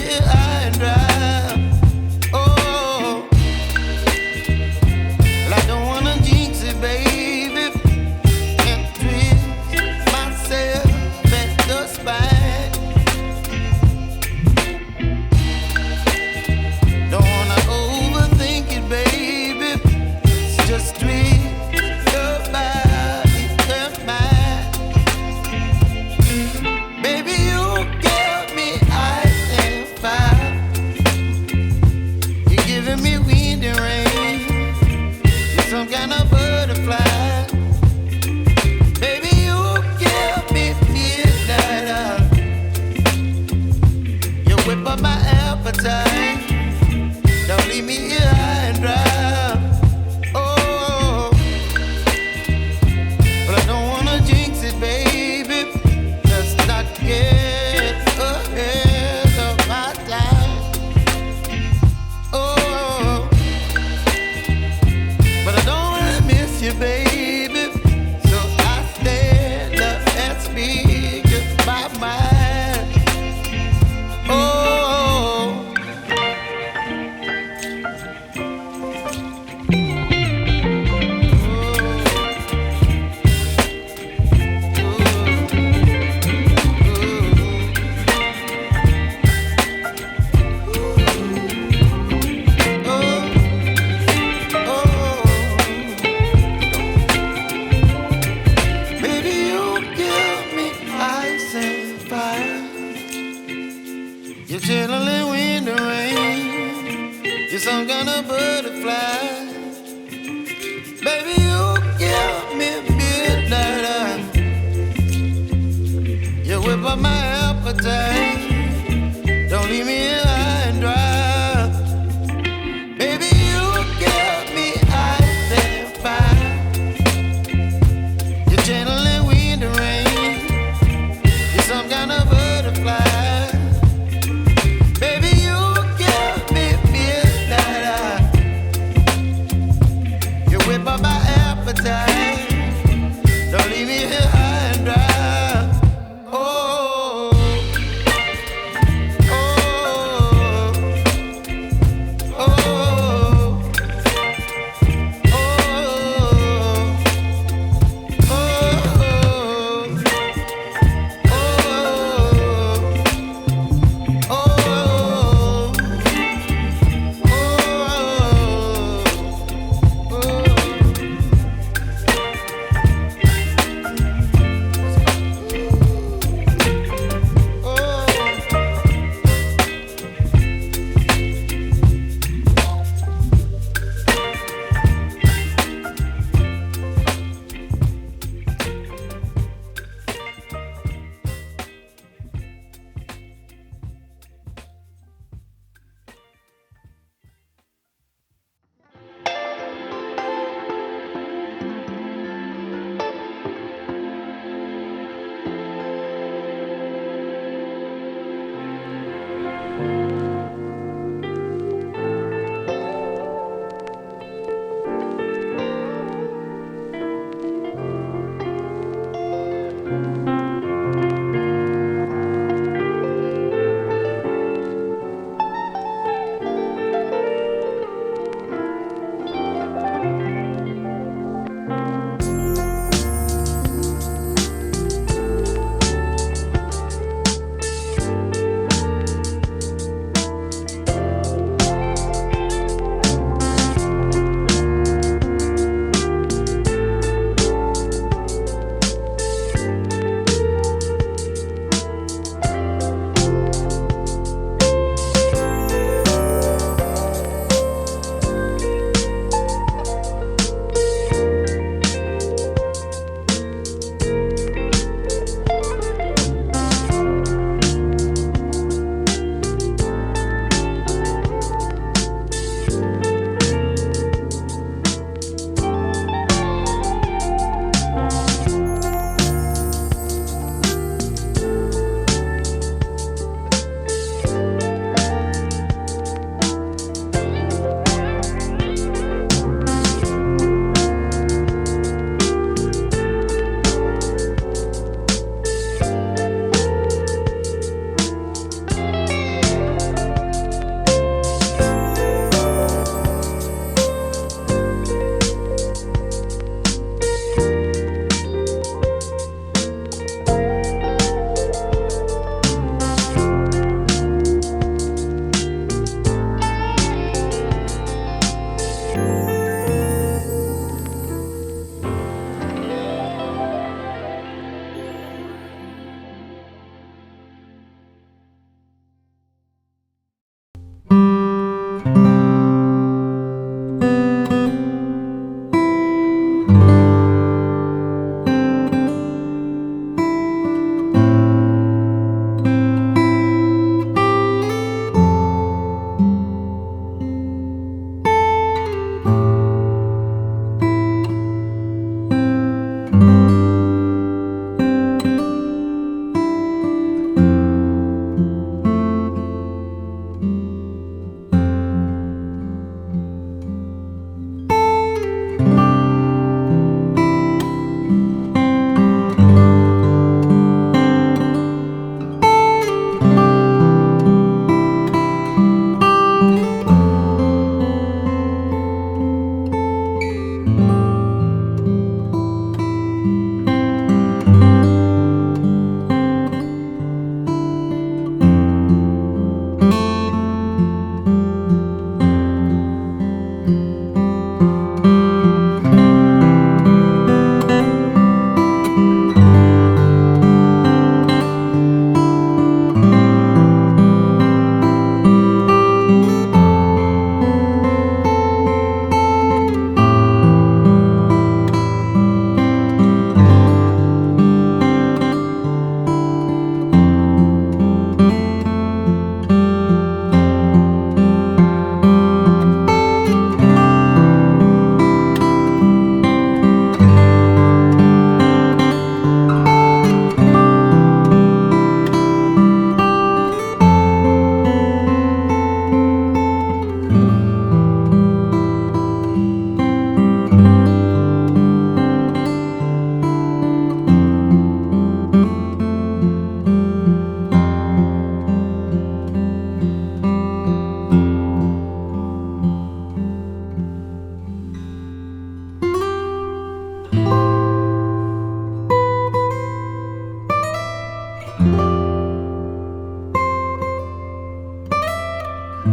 here high and dry. Oh, well, I don't wanna jinx it, baby, and twist myself at the spine. Don't wanna overthink it, baby. It's just twist your body and mine. Baby, you give me ice and fire. You're giving me wind and rain. You're some kind of butterfly. Baby, you give me midnight. You whip up my appetite. Don't leave me here high and dry. Oh, but I don't wanna jinx it, baby. Let's not get ahead of my time. Oh, but I don't wanna miss you, baby. So I stand up and speak my mind. Oh. Baby, you give me ice and fire. You're chilling wind and rain. You're some kind of butterfly. Baby, you give me midnight. You whip up my appetite. Don't leave me here high and dry. Baby, you give me ice and fire. You're channeling wind and rain. You're some kind of butterfly. Baby, you give me midnight. You whip up my appetite. Don't leave me here high and dry. Oh.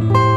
you.